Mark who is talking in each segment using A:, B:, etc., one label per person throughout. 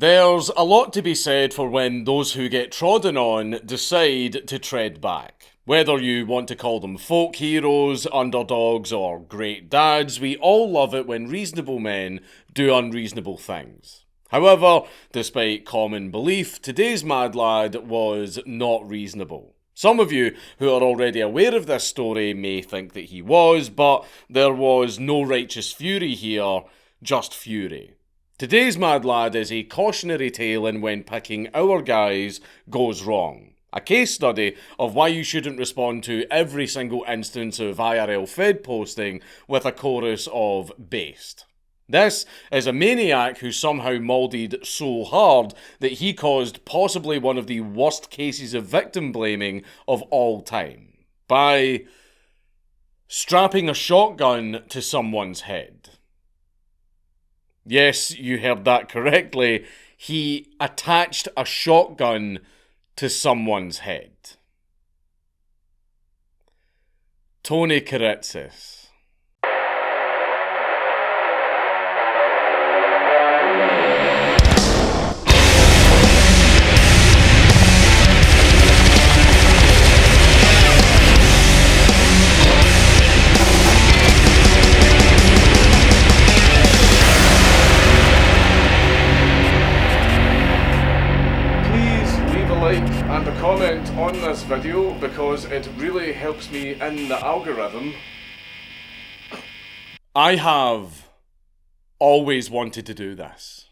A: There's a lot to be said for when those who get trodden on decide to tread back. Whether you want to call them folk heroes, underdogs, or great dads, we all love it when reasonable men do unreasonable things. However, despite common belief, today's mad lad was not reasonable. Some of you who are already aware of this story may think that he was, but there was no righteous fury here, just fury. Today's mad lad is a cautionary tale in when picking our guys goes wrong. A case study of why you shouldn't respond to every single instance of IRL Fed posting with a chorus of based. This is a maniac who somehow moulded so hard that he caused possibly one of the worst cases of victim blaming of all time by strapping a shotgun to someone's head. Yes, you heard that correctly. He attached a shotgun to someone's head. Tony Kiritsis. And a comment on this video because it really helps me in the algorithm. I have always wanted to do this.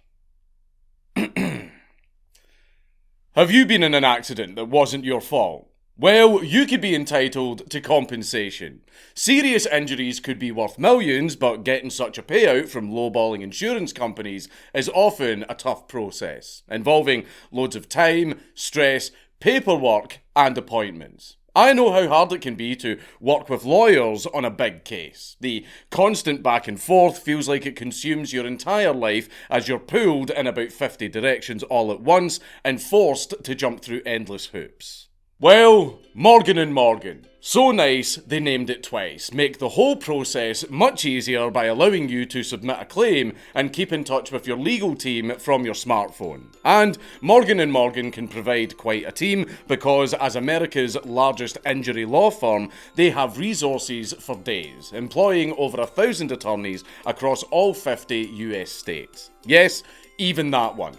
A: Have you been in an accident that wasn't your fault? Well, you could be entitled to compensation. Serious injuries could be worth millions, but getting such a payout from lowballing insurance companies is often a tough process, involving loads of time, stress, paperwork, and appointments. I know how hard it can be to work with lawyers on a big case. The constant back and forth feels like it consumes your entire life as you're pulled in about 50 directions all at once and forced to jump through endless hoops. Well, Morgan & Morgan. So nice, they named it twice. Make the whole process much easier by allowing you to submit a claim and keep in touch with your legal team from your smartphone. And Morgan & Morgan can provide quite a team because as America's largest injury law firm, they have resources for days, employing over 1,000 attorneys across all 50 US states. Yes, even that one.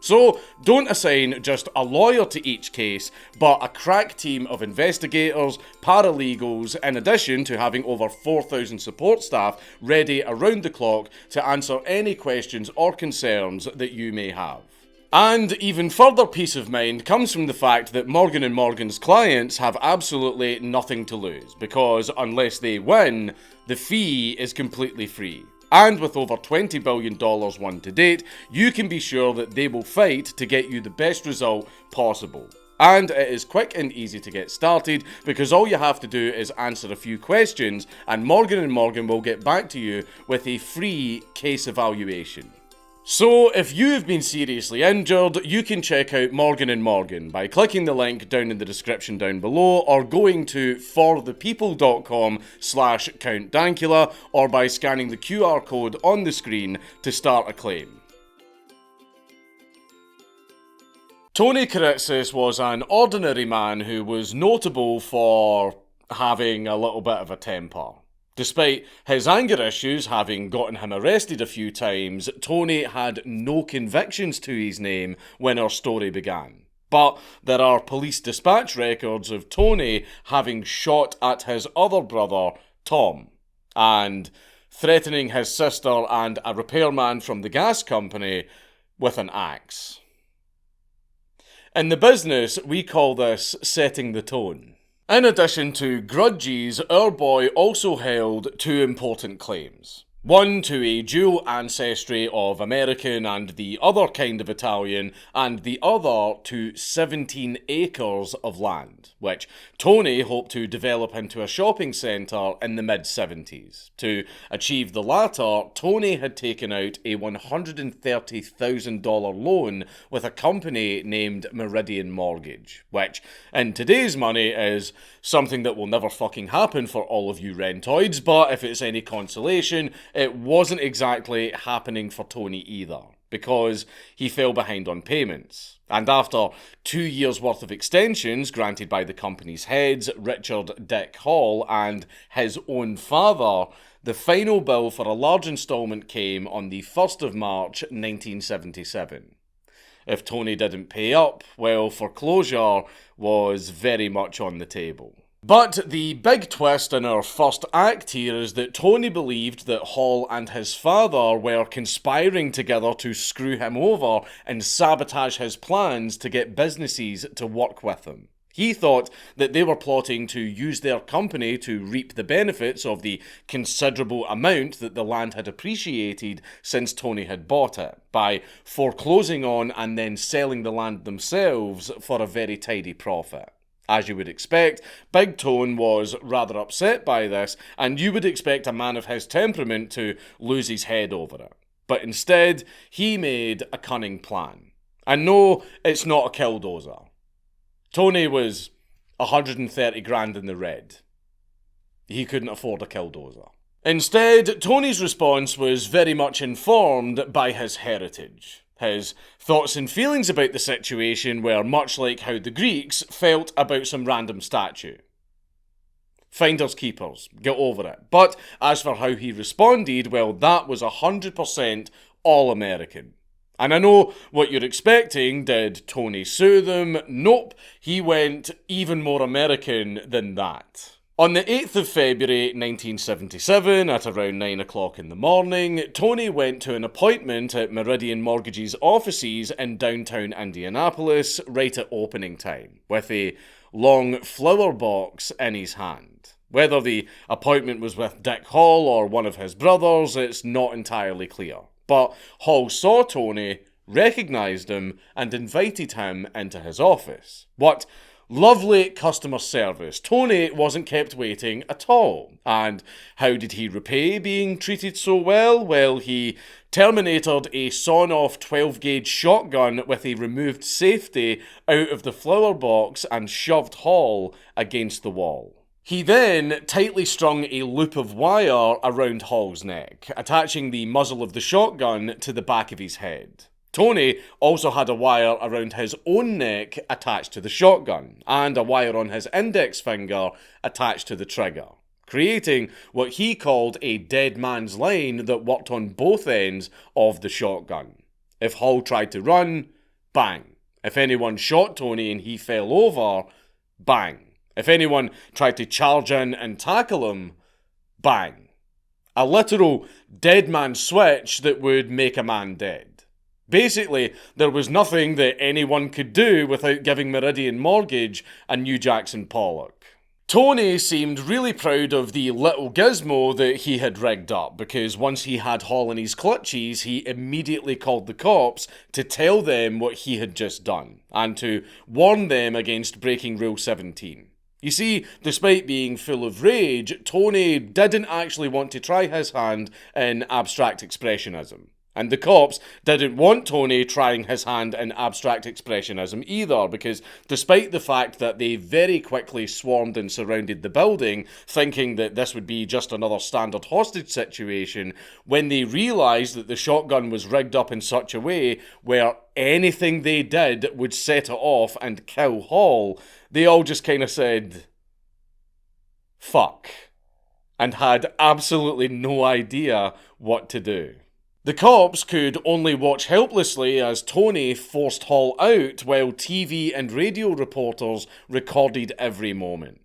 A: So, don't assign just a lawyer to each case, but a crack team of investigators, paralegals, in addition to having over 4,000 support staff ready around the clock to answer any questions or concerns that you may have. And even further peace of mind comes from the fact that Morgan & Morgan's clients have absolutely nothing to lose, because unless they win, the fee is completely free. And with over $20 billion won to date, you can be sure that they will fight to get you the best result possible. And it is quick and easy to get started because all you have to do is answer a few questions and Morgan & Morgan will get back to you with a free case evaluation. So, if you have been seriously injured, you can check out Morgan & Morgan by clicking the link down in the description down below or going to forthepeople.com/Count Dankula or by scanning the QR code on the screen to start a claim. Tony Kiritsis was an ordinary man who was notable for having a little bit of a temper. Despite his anger issues having gotten him arrested a few times, Tony had no convictions to his name when our story began. But there are police dispatch records of Tony having shot at his other brother, Tom, and threatening his sister and a repairman from the gas company with an axe. In the business, we call this setting the tone. In addition to grudges, our boy also held two important claims. One to a dual ancestry of American and the other kind of Italian, and the other to 17 acres of land, which Tony hoped to develop into a shopping centre in the mid-70s. To achieve the latter, Tony had taken out a $130,000 loan with a company named Meridian Mortgage, which in today's money is something that will never fucking happen for all of you rentoids, but if it's any consolation, it wasn't exactly happening for Tony either. because he fell behind on payments. And after 2 years' worth of extensions granted by the company's heads, Richard Dick Hall, and his own father, the final bill for a large instalment came on the 1st of March 1977. If Tony didn't pay up, well, foreclosure was very much on the table. But the big twist in our first act here is that Tony believed that Hall and his father were conspiring together to screw him over and sabotage his plans to get businesses to work with him. He thought that they were plotting to use their company to reap the benefits of the considerable amount that the land had appreciated since Tony had bought it, by foreclosing on and then selling the land themselves for a very tidy profit. As you would expect, Big Tone was rather upset by this, and you would expect a man of his temperament to lose his head over it. But instead, he made a cunning plan. And no, it's not a killdozer. Tony was 130 grand in the red. He couldn't afford a killdozer. Instead, Tony's response was very much informed by his heritage. His thoughts and feelings about the situation were much like how the Greeks felt about some random statue. Finders keepers, get over it. But as for how he responded, well, that was 100% all-American. And I know what you're expecting. Did Tony sue them? Nope, he went even more American than that. On the 8th of February 1977, at around 9 o'clock in the morning, Tony went to an appointment at Meridian Mortgage's offices in downtown Indianapolis right at opening time, with a long flower box in his hand. Whether the appointment was with Dick Hall or one of his brothers, it's not entirely clear. But Hall saw Tony, recognised him, and invited him into his office. What lovely customer service. Tony wasn't kept waiting at all. And how did he repay being treated so well? Well, he terminated a sawn-off 12-gauge shotgun with a removed safety out of the flower box and shoved Hall against the wall. He then tightly strung a loop of wire around Hall's neck, attaching the muzzle of the shotgun to the back of his head. Tony also had a wire around his own neck attached to the shotgun, and a wire on his index finger attached to the trigger, creating what he called a dead man's line that worked on both ends of the shotgun. If Hall tried to run, bang. If anyone shot Tony and he fell over, bang. If anyone tried to charge in and tackle him, bang. A literal dead man switch that would make a man dead. Basically, there was nothing that anyone could do without giving Meridian Mortgage a new Jackson Pollock. Tony seemed really proud of the little gizmo that he had rigged up, because once he had Hall in his clutches, he immediately called the cops to tell them what he had just done, and to warn them against breaking Rule 17. You see, despite being full of rage, Tony didn't actually want to try his hand in abstract expressionism. And the cops didn't want Tony trying his hand in abstract expressionism either, because despite the fact that they very quickly swarmed and surrounded the building, thinking that this would be just another standard hostage situation, when they realised that the shotgun was rigged up in such a way where anything they did would set it off and kill Hall, they all just kind of said, fuck, and had absolutely no idea what to do. The cops could only watch helplessly as Tony forced Hall out while TV and radio reporters recorded every moment.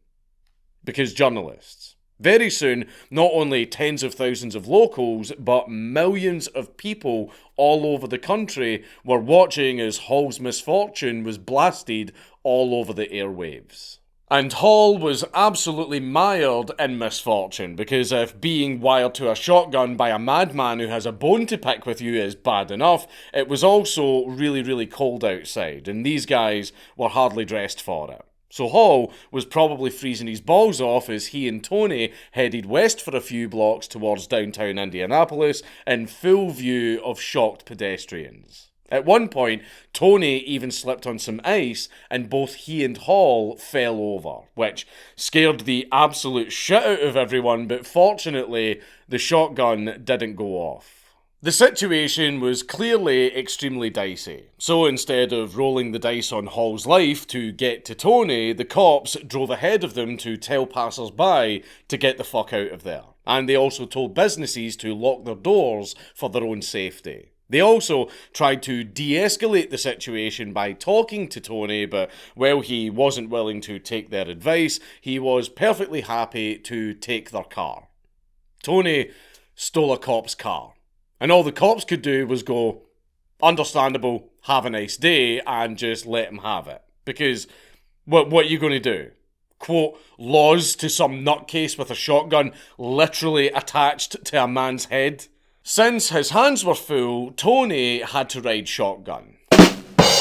A: Because journalists. Very soon, not only tens of thousands of locals, but millions of people all over the country were watching as Hall's misfortune was blasted all over the airwaves. And Hall was absolutely mired in misfortune, because if being wired to a shotgun by a madman who has a bone to pick with you is bad enough, it was also really, really cold outside, and these guys were hardly dressed for it. So Hall was probably freezing his balls off as he and Tony headed west for a few blocks towards downtown Indianapolis in full view of shocked pedestrians. At one point, Tony even slipped on some ice and both he and Hall fell over, which scared the absolute shit out of everyone, but fortunately, the shotgun didn't go off. The situation was clearly extremely dicey, so instead of rolling the dice on Hall's life to get to Tony, the cops drove ahead of them to tell passers-by to get the fuck out of there. And they also told businesses to lock their doors for their own safety. They also tried to de-escalate the situation by talking to Tony, but while he wasn't willing to take their advice, he was perfectly happy to take their car. Tony stole a cop's car. And all the cops could do was go, understandable, have a nice day, and just let him have it. Because what are you going to do? Quote laws to some nutcase with a shotgun literally attached to a man's head? Since his hands were full, Tony had to ride shotgun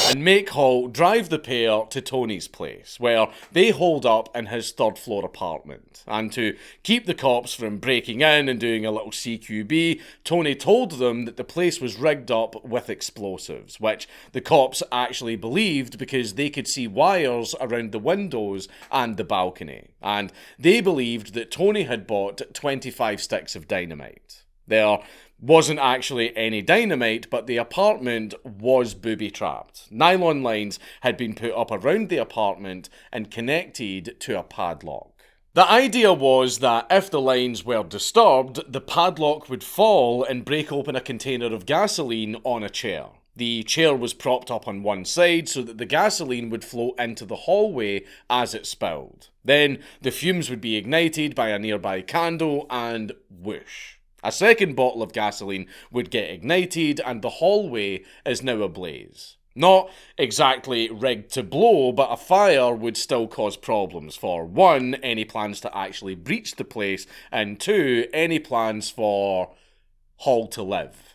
A: and make Hall drive the pair to Tony's place, where they holed up in his third-floor apartment. And to keep the cops from breaking in and doing a little CQB, Tony told them that the place was rigged up with explosives, which the cops actually believed because they could see wires around the windows and the balcony. And they believed that Tony had bought 25 sticks of dynamite. There wasn't actually any dynamite, but the apartment was booby-trapped. Nylon lines had been put up around the apartment and connected to a padlock. The idea was that if the lines were disturbed, the padlock would fall and break open a container of gasoline on a chair. The chair was propped up on one side so that the gasoline would flow into the hallway as it spilled. Then the fumes would be ignited by a nearby candle and whoosh. A second bottle of gasoline would get ignited and the hallway is now ablaze. Not exactly rigged to blow, but a fire would still cause problems. For one, any plans to actually breach the place, and two, any plans for Hall to live.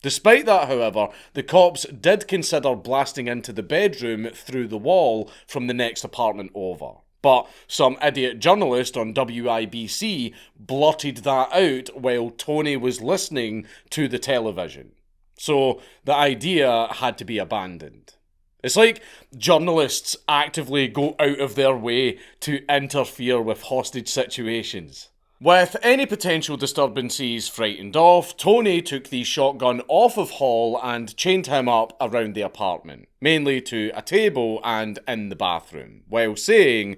A: Despite that, however, the cops did consider blasting into the bedroom through the wall from the next apartment over. But some idiot journalist on WIBC blotted that out while Tony was listening to the television. So the idea had to be abandoned. It's like journalists actively go out of their way to interfere with hostage situations. With any potential disturbances frightened off, Tony took the shotgun off of Hall and chained him up around the apartment, mainly to a table and in the bathroom, while saying,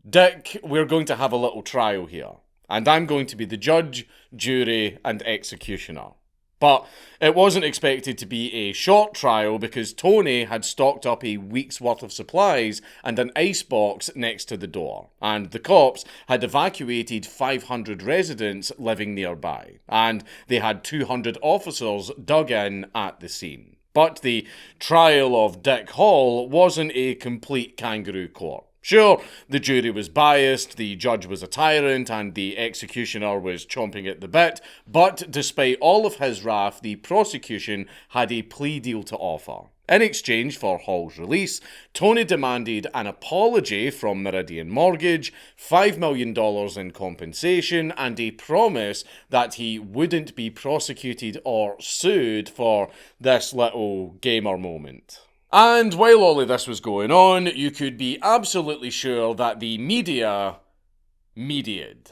A: "Dick, we're going to have a little trial here, and I'm going to be the judge, jury, and executioner." But it wasn't expected to be a short trial because Tony had stocked up a week's worth of supplies and an icebox next to the door, and the cops had evacuated 500 residents living nearby, and they had 200 officers dug in at the scene. But the trial of Dick Hall wasn't a complete kangaroo court. Sure, the jury was biased, the judge was a tyrant, and the executioner was chomping at the bit, but despite all of his wrath, the prosecution had a plea deal to offer. In exchange for Hall's release, Tony demanded an apology from Meridian Mortgage, $5 million in compensation, and a promise that he wouldn't be prosecuted or sued for this little gamer moment. And while all of this was going on, you could be absolutely sure that the media mediated.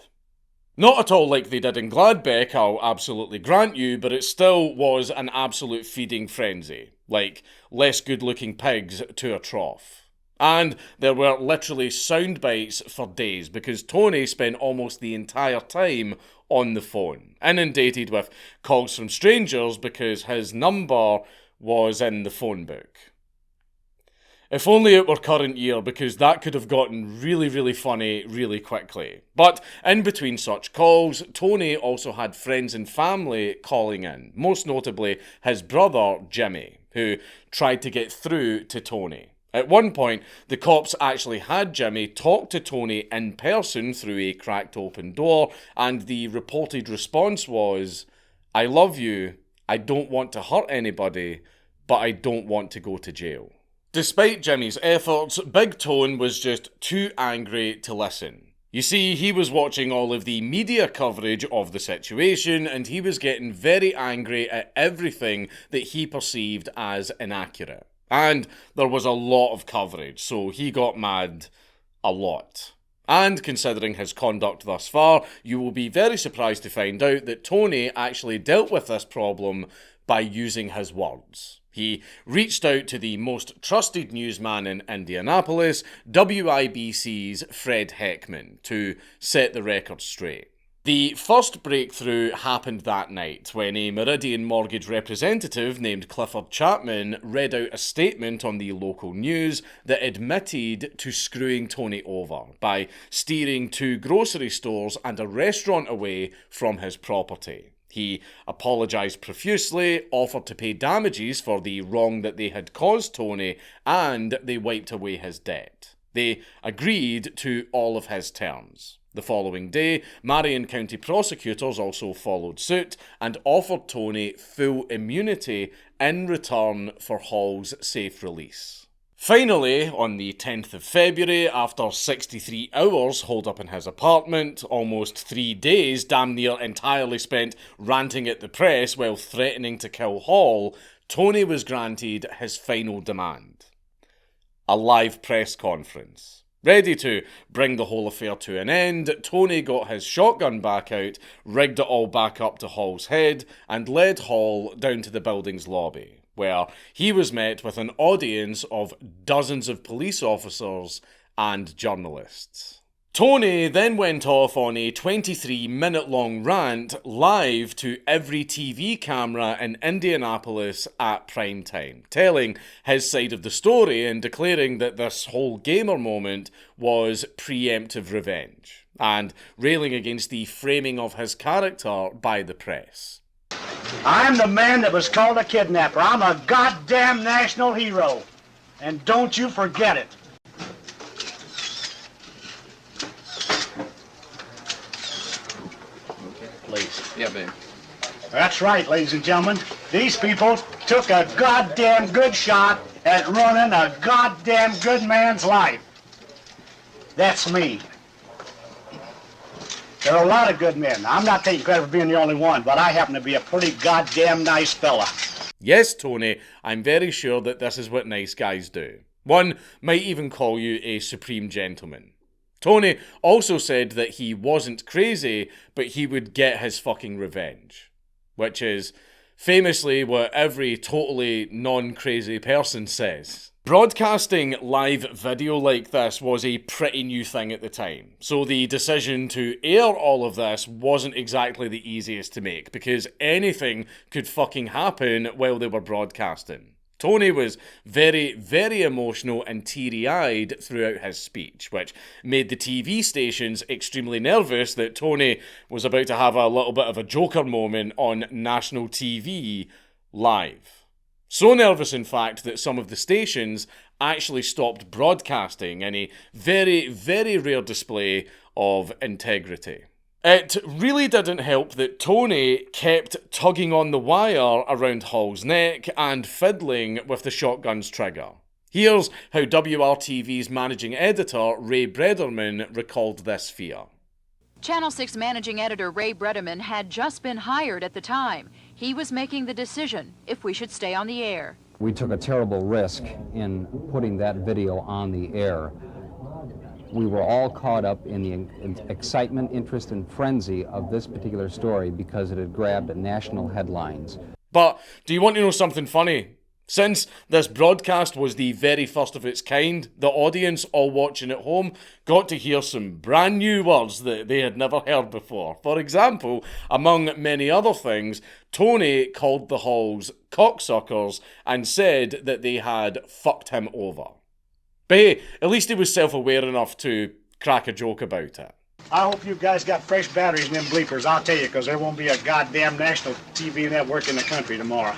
A: Not at all like they did in Gladbeck, I'll absolutely grant you, but it still was an absolute feeding frenzy. Like less good-looking pigs to a trough. And there were literally sound bites for days because Tony spent almost the entire time on the phone, inundated with calls from strangers because his number was in the phone book. If only it were current year, because that could have gotten really, really funny really quickly. But in between such calls, Tony also had friends and family calling in, most notably his brother, Jimmy, who tried to get through to Tony. At one point, the cops actually had Jimmy talk to Tony in person through a cracked open door, and the reported response was, "I love you, I don't want to hurt anybody, but I don't want to go to jail." Despite Jimmy's efforts, Big Tone was just too angry to listen. You see, he was watching all of the media coverage of the situation, and he was getting very angry at everything that he perceived as inaccurate. And there was a lot of coverage, so he got mad a lot. And considering his conduct thus far, you will be very surprised to find out that Tony actually dealt with this problem by using his words. He reached out to the most trusted newsman in Indianapolis, WIBC's Fred Heckman, to set the record straight. The first breakthrough happened that night when a Meridian Mortgage representative named Clifford Chapman read out a statement on the local news that admitted to screwing Tony over by steering 2 grocery stores and a restaurant away from his property. He apologised profusely, offered to pay damages for the wrong that they had caused Tony, and they wiped away his debt. They agreed to all of his terms. The following day, Marion County prosecutors also followed suit and offered Tony full immunity in return for Hall's safe release. Finally, on the 10th of February, after 63 hours holed up in his apartment, almost 3 days damn near entirely spent ranting at the press while threatening to kill Hall, Tony was granted his final demand: a live press conference. Ready to bring the whole affair to an end, Tony got his shotgun back out, rigged it all back up to Hall's head, and led Hall down to the building's lobby, where he was met with an audience of dozens of police officers and journalists. Tony then went off on a 23-minute-long rant live to every TV camera in Indianapolis at prime time, telling his side of the story and declaring that this whole gamer moment was preemptive revenge, and railing against the framing of his character by the press.
B: I'm the man that was called a kidnapper. I'm a goddamn national hero, and don't you forget it. Please.
C: Yeah, babe.
B: That's right, ladies and gentlemen. These people took a goddamn good shot at running a goddamn good man's life. That's me. There are a lot of good men. I'm not taking credit for being the only one, but I happen to be a pretty goddamn nice fella.
A: Yes, Tony, I'm very sure that this is what nice guys do. One might even call you a supreme gentleman. Tony also said that he wasn't crazy, but he would get his fucking revenge. Which is famously what every totally non-crazy person says. Broadcasting live video like this was a pretty new thing at the time, so the decision to air all of this wasn't exactly the easiest to make, because anything could fucking happen while they were broadcasting. Tony was very, very emotional and teary-eyed throughout his speech, which made the TV stations extremely nervous that Tony was about to have a little bit of a Joker moment on national TV live. So nervous, in fact, that some of the stations actually stopped broadcasting in a very, very rare display of integrity. It really didn't help that Tony kept tugging on the wire around Hall's neck and fiddling with the shotgun's trigger. Here's how WRTV's managing editor Ray Brederman recalled this fear.
D: Channel 6 managing editor Ray Brederman had just been hired at the time. He was making the decision if we should stay on the air.
E: We took a terrible risk in putting that video on the air. We were all caught up in the excitement, interest, and frenzy of this particular story because it had grabbed national headlines.
A: But do you want to know something funny? Since this broadcast was the very first of its kind, the audience all watching at home got to hear some brand new words that they had never heard before. For example, among many other things, Tony called the Halls cocksuckers and said that they had fucked him over. But hey, at least he was self-aware enough to crack a joke about it.
B: I hope you guys got fresh batteries in them bleepers, I'll tell you, because there won't be a goddamn national TV network in the country tomorrow.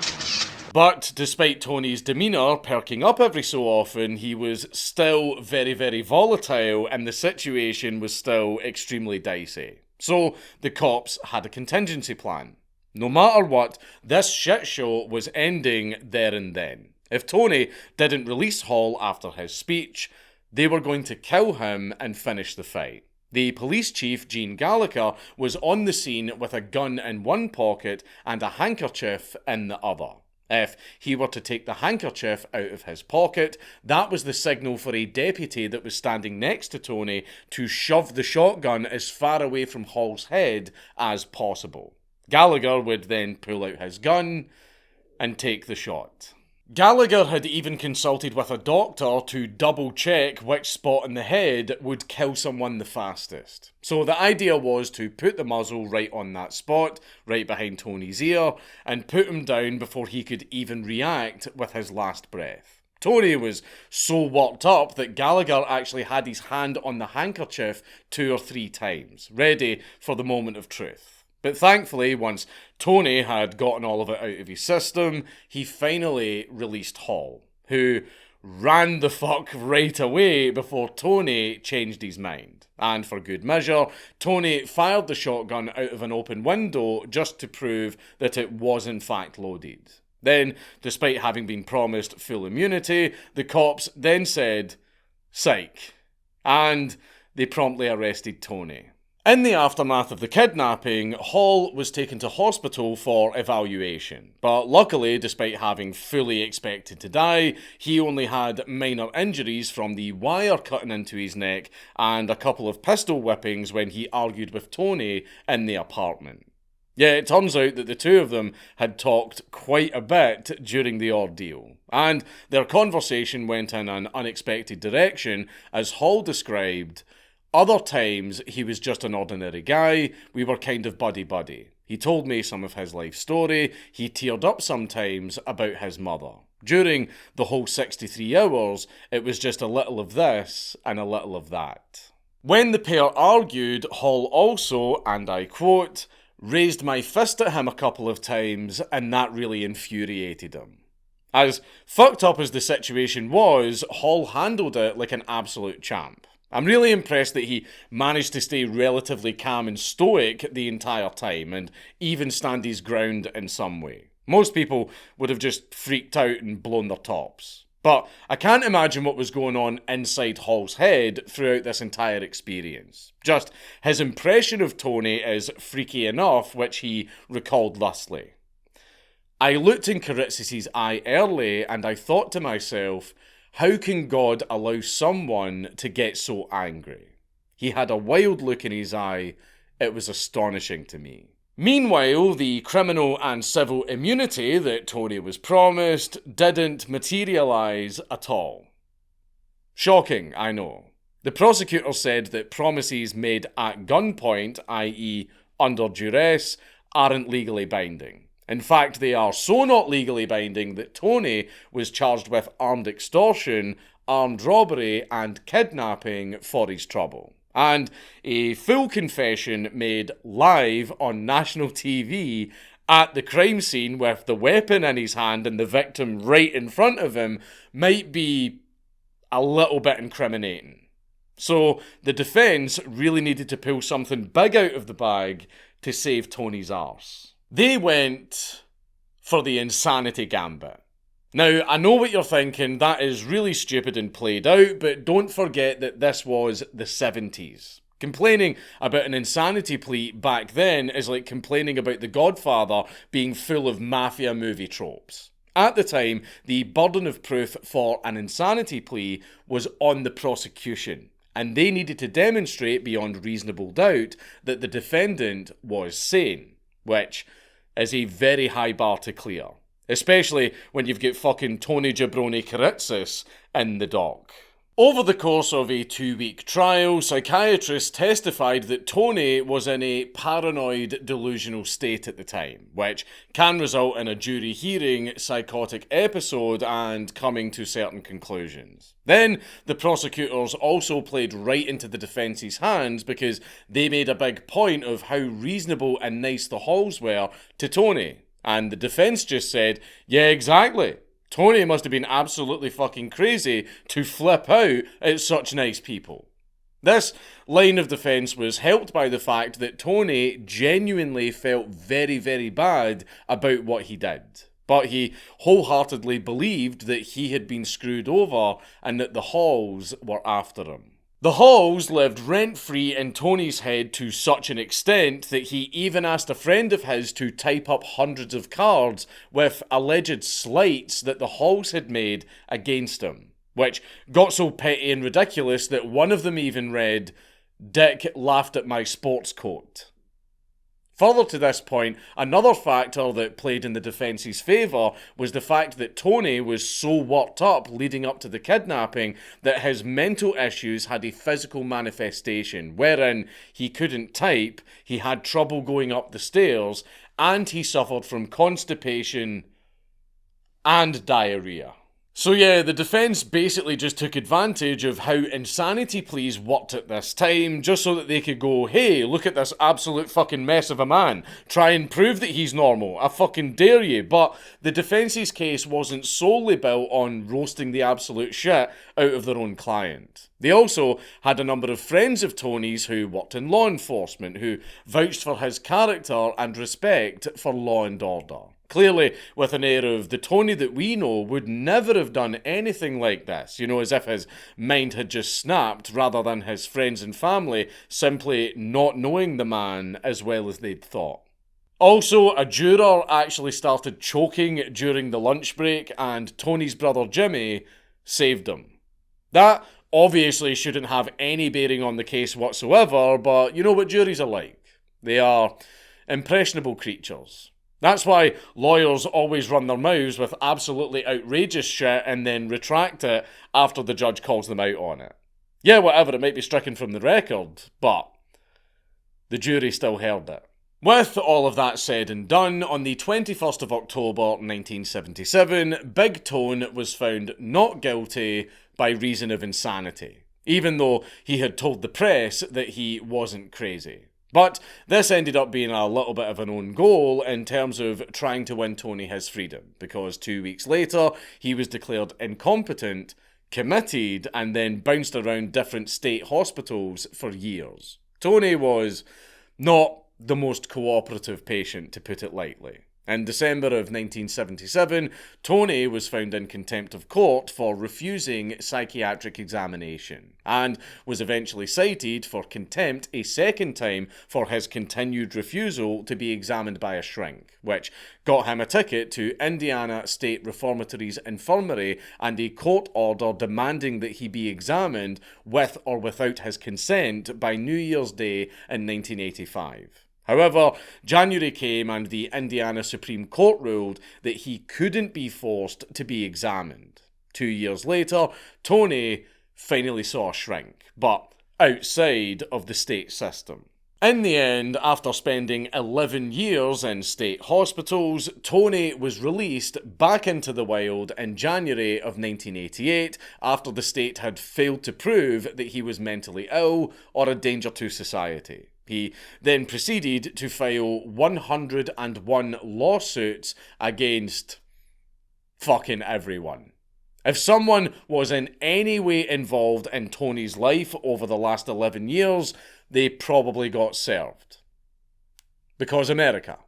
A: But despite Tony's demeanour perking up every so often, he was still very, very volatile and the situation was still extremely dicey. So the cops had a contingency plan. No matter what, this shit show was ending there and then. If Tony didn't release Hall after his speech, they were going to kill him and finish the fight. The police chief, Gene Gallagher, was on the scene with a gun in one pocket and a handkerchief in the other. If he were to take the handkerchief out of his pocket, that was the signal for a deputy that was standing next to Tony to shove the shotgun as far away from Hall's head as possible. Gallagher would then pull out his gun and take the shot. Gallagher had even consulted with a doctor to double check which spot in the head would kill someone the fastest. So the idea was to put the muzzle right on that spot, right behind Tony's ear, and put him down before he could even react with his last breath. Tony was so worked up that Gallagher actually had his hand on the handkerchief 2 or 3 times, ready for the moment of truth. But thankfully, once Tony had gotten all of it out of his system, he finally released Hall, who ran the fuck right away before Tony changed his mind. And for good measure, Tony fired the shotgun out of an open window just to prove that it was in fact loaded. Then, despite having been promised full immunity, the cops then said, "Psych," and they promptly arrested Tony. In the aftermath of the kidnapping, Hall was taken to hospital for evaluation, but luckily, despite having fully expected to die, he only had minor injuries from the wire cutting into his neck and a couple of pistol whippings when he argued with Tony in the apartment. Yeah, it turns out that the two of them had talked quite a bit during the ordeal, and their conversation went in an unexpected direction, as Hall described. Other times, he was just an ordinary guy, we were kind of buddy-buddy. He told me some of his life story, he teared up sometimes about his mother. During the whole 63 hours, it was just a little of this and a little of that. When the pair argued, Hall also, and I quote, raised my fist at him a couple of times, and that really infuriated him. As fucked up as the situation was, Hall handled it like an absolute champ. I'm really impressed that he managed to stay relatively calm and stoic the entire time, and even stand his ground in some way. Most people would have just freaked out and blown their tops. But I can't imagine what was going on inside Hall's head throughout this entire experience. Just his impression of Tony is freaky enough, which he recalled thusly. I looked in Kiritsis' eye early, and I thought to myself, how can God allow someone to get so angry? He had a wild look in his eye. It was astonishing to me. Meanwhile, the criminal and civil immunity that Tony was promised didn't materialise at all. Shocking, I know. The prosecutor said that promises made at gunpoint, i.e. under duress, aren't legally binding. In fact, they are so not legally binding that Tony was charged with armed extortion, armed robbery, and kidnapping for his trouble. And a full confession made live on national TV at the crime scene with the weapon in his hand and the victim right in front of him might be a little bit incriminating. So the defence really needed to pull something big out of the bag to save Tony's arse. They went for the insanity gambit. Now, I know what you're thinking, that is really stupid and played out, but don't forget that this was the 70s. Complaining about an insanity plea back then is like complaining about The Godfather being full of mafia movie tropes. At the time, the burden of proof for an insanity plea was on the prosecution, and they needed to demonstrate beyond reasonable doubt that the defendant was sane. Which is a very high bar to clear. Especially when you've got fucking Tony Jabroni Kiritsis in the dock. Over the course of a 2-week trial, psychiatrists testified that Tony was in a paranoid delusional state at the time, which can result in a jury hearing psychotic episode and coming to certain conclusions. Then, the prosecutors also played right into the defence's hands because they made a big point of how reasonable and nice the Halls were to Tony. And the defense just said, yeah, exactly. Tony must have been absolutely fucking crazy to flip out at such nice people. This line of defence was helped by the fact that Tony genuinely felt very, very bad about what he did. But he wholeheartedly believed that he had been screwed over and that the Halls were after him. The Halls lived rent-free in Tony's head to such an extent that he even asked a friend of his to type up hundreds of cards with alleged slights that the Halls had made against him, which got so petty and ridiculous that one of them even read, "Dick laughed at my sports coat." Further to this point, another factor that played in the defence's favour was the fact that Tony was so worked up leading up to the kidnapping that his mental issues had a physical manifestation, wherein he couldn't type, he had trouble going up the stairs, and he suffered from constipation and diarrhea. So yeah, the defence basically just took advantage of how insanity pleas worked at this time, just so that they could go, hey, look at this absolute fucking mess of a man. Try and prove that he's normal. I fucking dare you. But the defence's case wasn't solely built on roasting the absolute shit out of their own client. They also had a number of friends of Tony's who worked in law enforcement, who vouched for his character and respect for law and order. Clearly, with an air of the Tony that we know would never have done anything like this, as if his mind had just snapped, rather than his friends and family simply not knowing the man as well as they'd thought. Also, a juror actually started choking during the lunch break, and Tony's brother Jimmy saved him. That obviously shouldn't have any bearing on the case whatsoever, but you know what juries are like. They are impressionable creatures. That's why lawyers always run their mouths with absolutely outrageous shit and then retract it after the judge calls them out on it. Yeah, whatever, it might be stricken from the record, but the jury still heard it. With all of that said and done, on the 21st of October 1977, Big Tone was found not guilty by reason of insanity, even though he had told the press that he wasn't crazy. But this ended up being a little bit of an own goal in terms of trying to win Tony his freedom, because 2 weeks later he was declared incompetent, committed, and then bounced around different state hospitals for years. Tony was not the most cooperative patient, to put it lightly. In December of 1977, Tony was found in contempt of court for refusing psychiatric examination, and was eventually cited for contempt a second time for his continued refusal to be examined by a shrink, which got him a ticket to Indiana State Reformatory's infirmary and a court order demanding that he be examined with or without his consent by New Year's Day in 1985. However, January came and the Indiana Supreme Court ruled that he couldn't be forced to be examined. 2 years later, Tony finally saw a shrink, but outside of the state system. In the end, after spending 11 years in state hospitals, Tony was released back into the wild in January of 1988 after the state had failed to prove that he was mentally ill or a danger to society. He then proceeded to file 101 lawsuits against fucking everyone. If someone was in any way involved in Tony's life over the last 11 years, they probably got served. Because America.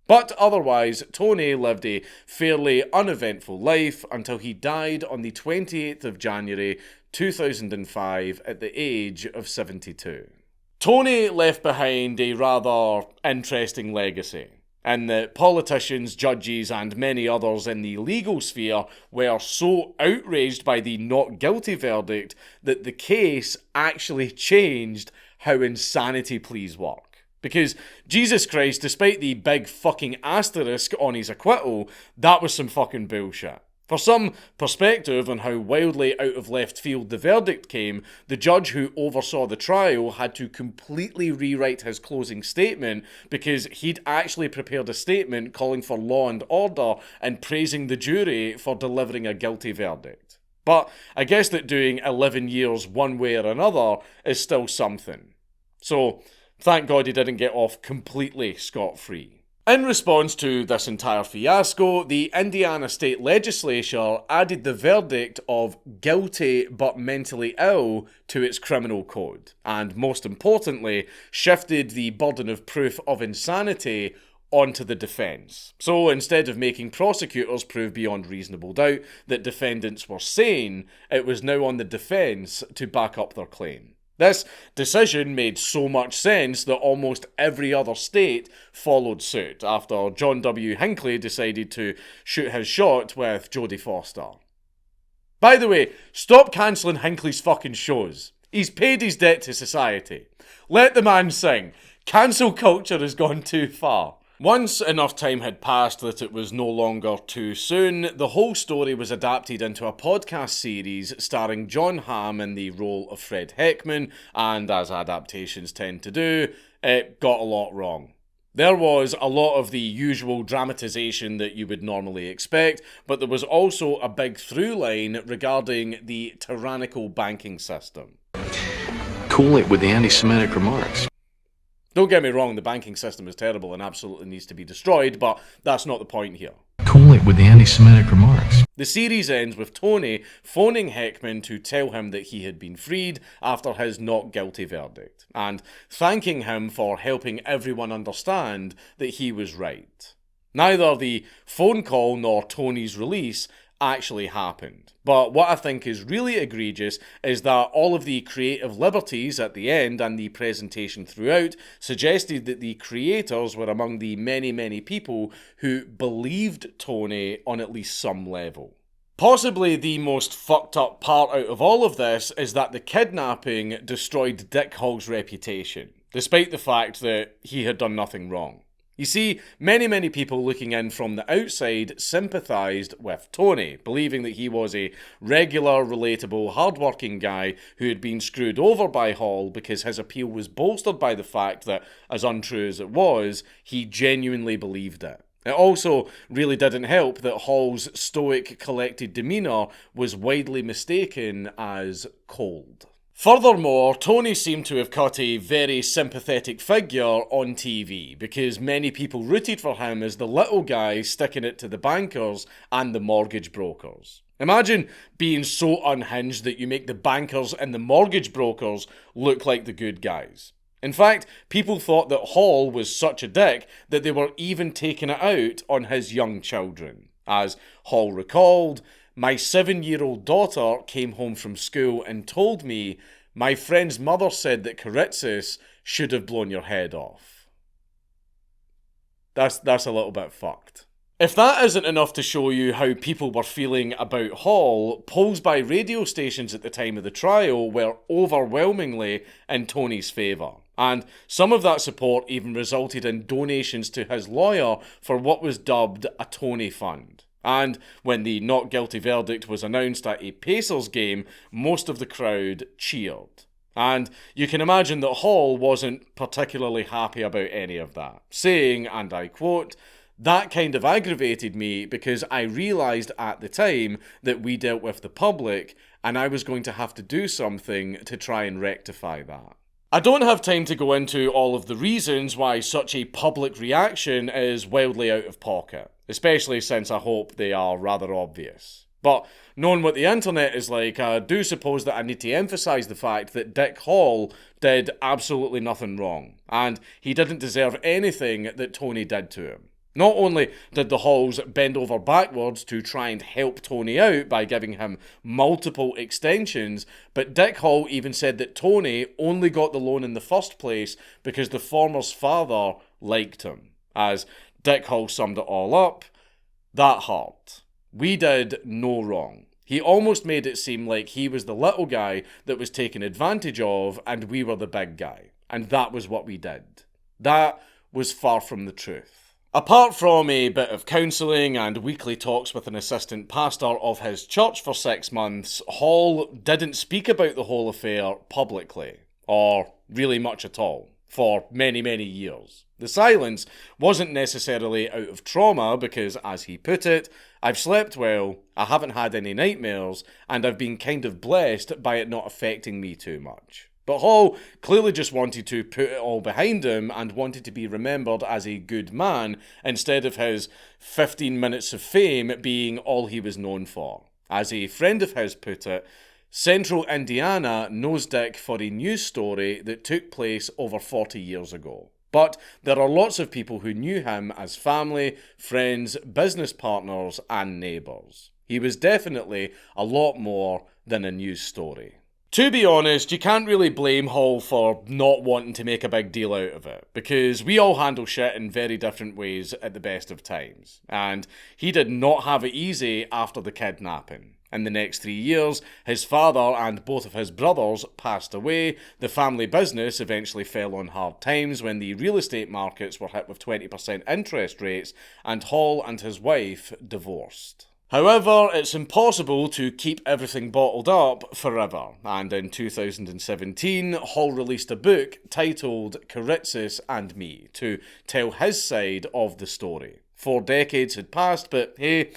A: But otherwise, Tony lived a fairly uneventful life until he died on the 28th of January 2005 at the age of 72. Tony left behind a rather interesting legacy, in that politicians, judges, and many others in the legal sphere were so outraged by the not guilty verdict that the case actually changed how insanity pleas work. Because, Jesus Christ, despite the big fucking asterisk on his acquittal, that was some fucking bullshit. For some perspective on how wildly out of left field the verdict came, the judge who oversaw the trial had to completely rewrite his closing statement because he'd actually prepared a statement calling for law and order and praising the jury for delivering a guilty verdict. But I guess that doing 11 years one way or another is still something. So, thank God he didn't get off completely scot-free. In response to this entire fiasco, the Indiana state legislature added the verdict of guilty but mentally ill to its criminal code, and most importantly, shifted the burden of proof of insanity onto the defence. So instead of making prosecutors prove beyond reasonable doubt that defendants were sane, it was now on the defence to back up their claim. This decision made so much sense that almost every other state followed suit after John W. Hinckley decided to shoot his shot with Jodie Foster. By the way, stop cancelling Hinckley's fucking shows. He's paid his debt to society. Let the man sing. Cancel culture has gone too far. Once enough time had passed that it was no longer too soon, the whole story was adapted into a podcast series starring John Hamm in the role of Fred Heckman, and as adaptations tend to do, it got a lot wrong. There was a lot of the usual dramatisation that you would normally expect, but there was also a big through line regarding the tyrannical banking system.
C: Cool it with the anti-Semitic remarks.
A: Don't get me wrong, the banking system is terrible and absolutely needs to be destroyed, but that's not the point here.
C: Cool it with the anti-Semitic remarks.
A: The series ends with Tony phoning Heckman to tell him that he had been freed after his not guilty verdict, and thanking him for helping everyone understand that he was right. Neither the phone call nor Tony's release actually happened. But what I think is really egregious is that all of the creative liberties at the end and the presentation throughout suggested that the creators were among the many people who believed Tony on at least some level. Possibly the most fucked up part out of all of this is that the kidnapping destroyed Dick Hall's reputation, despite the fact that he had done nothing wrong. You see, many people looking in from the outside sympathised with Tony, believing that he was a regular, relatable, hard-working guy who had been screwed over by Hall because his appeal was bolstered by the fact that, as untrue as it was, he genuinely believed it. It also really didn't help that Hall's stoic, collected demeanour was widely mistaken as cold. Furthermore, Tony seemed to have cut a very sympathetic figure on TV because many people rooted for him as the little guy sticking it to the bankers and the mortgage brokers. Imagine being so unhinged that you make the bankers and the mortgage brokers look like the good guys. In fact, people thought that Hall was such a dick that they were even taking it out on his young children. As Hall recalled, "My 7-year-old daughter came home from school and told me my friend's mother said that Kiritsis should have blown your head off." That's a little bit fucked. If that isn't enough to show you how people were feeling about Hall, polls by radio stations at the time of the trial were overwhelmingly in Tony's favour. And some of that support even resulted in donations to his lawyer for what was dubbed a Tony Fund. And when the not guilty verdict was announced at a Pacers game, most of the crowd cheered. And you can imagine that Hall wasn't particularly happy about any of that, saying, and I quote, "That kind of aggravated me because I realised at the time that we dealt with the public and I was going to have to do something to try and rectify that." I don't have time to go into all of the reasons why such a public reaction is wildly out of pocket, especially since I hope they are rather obvious. But knowing what the internet is like, I do suppose that I need to emphasise the fact that Dick Hall did absolutely nothing wrong, and he didn't deserve anything that Tony did to him. Not only did the Halls bend over backwards to try and help Tony out by giving him multiple extensions, but Dick Hall even said that Tony only got the loan in the first place because the former's father liked him. As Dick Hall summed it all up, "That hurt. We did no wrong. He almost made it seem like he was the little guy that was taken advantage of and we were the big guy. And that was what we did." That was far from the truth. Apart from a bit of counselling and weekly talks with an assistant pastor of his church for 6 months, Hall didn't speak about the whole affair publicly, or really much at all, for many years. The silence wasn't necessarily out of trauma because, as he put it, "I've slept well, I haven't had any nightmares, and I've been kind of blessed by it not affecting me too much." But Hall clearly just wanted to put it all behind him and wanted to be remembered as a good man instead of his 15 minutes of fame being all he was known for. As a friend of his put it, Central Indiana knows Dick for a news story that took place over 40 years ago. But there are lots of people who knew him as family, friends, business partners, and neighbours. He was definitely a lot more than a news story. To be honest, you can't really blame Hall for not wanting to make a big deal out of it, because we all handle shit in very different ways at the best of times, and he did not have it easy after the kidnapping. In the next 3 years, his father and both of his brothers passed away, the family business eventually fell on hard times when the real estate markets were hit with 20% interest rates, and Hall and his wife divorced. However, it's impossible to keep everything bottled up forever, and in 2017, Hall released a book titled Kiritsis and Me to tell his side of the story. 4 decades had passed, but hey,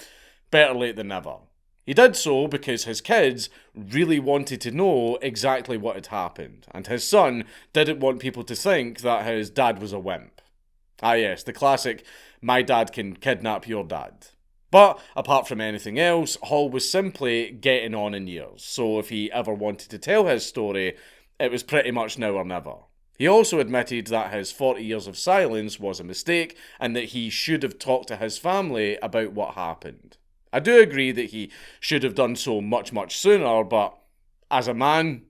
A: better late than never. He did so because his kids really wanted to know exactly what had happened, and his son didn't want people to think that his dad was a wimp. Ah yes, the classic, my dad can kidnap your dad. But, apart from anything else, Hall was simply getting on in years, so if he ever wanted to tell his story, it was pretty much now or never. He also admitted that his 40 years of silence was a mistake, and that he should have talked to his family about what happened. I do agree that he should have done so much sooner, but as a man,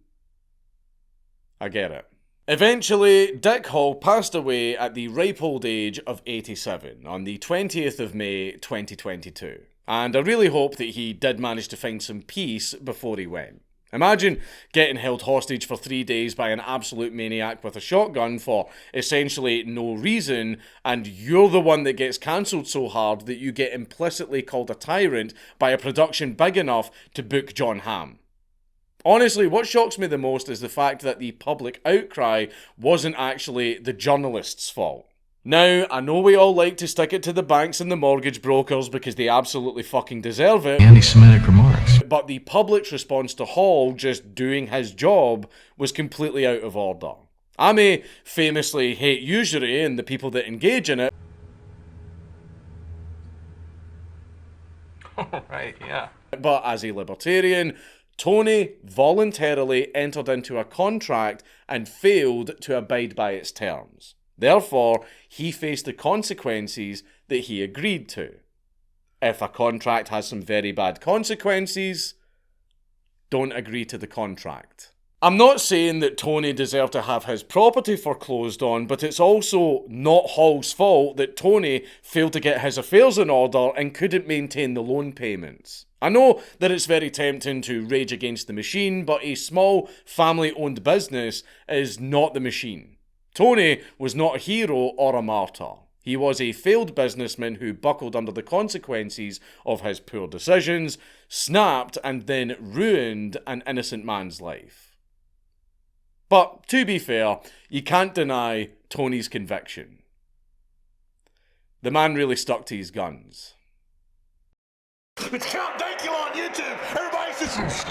A: I get it. Eventually, Dick Hall passed away at the ripe old age of 87 on the 20th of May 2022, and I really hope that he did manage to find some peace before he went. Imagine getting held hostage for 3 days by an absolute maniac with a shotgun for essentially no reason, and you're the one that gets cancelled so hard that you get implicitly called a tyrant by a production big enough to book John Hamm. Honestly, what shocks me the most is the fact that the public outcry wasn't actually the journalists' fault. Now, I know we all like to stick it to the banks and the mortgage brokers because they absolutely fucking deserve it.
C: Anti-Semitic remarks.
A: But the public's response to Hall just doing his job was completely out of order. I may famously hate usury and the people that engage in it.
F: Right, yeah.
A: But as a libertarian, Tony voluntarily entered into a contract and failed to abide by its terms. Therefore, he faced the consequences that he agreed to. If a contract has some very bad consequences, don't agree to the contract. I'm not saying that Tony deserved to have his property foreclosed on, but it's also not Hall's fault that Tony failed to get his affairs in order and couldn't maintain the loan payments. I know that it's very tempting to rage against the machine, but a small family-owned business is not the machine. Tony was not a hero or a martyr. He was a failed businessman who buckled under the consequences of his poor decisions, snapped, and then ruined an innocent man's life. But, to be fair, you can't deny Tony's conviction. The man really stuck to his guns.
G: It's Count Dankula on YouTube. Everybody just...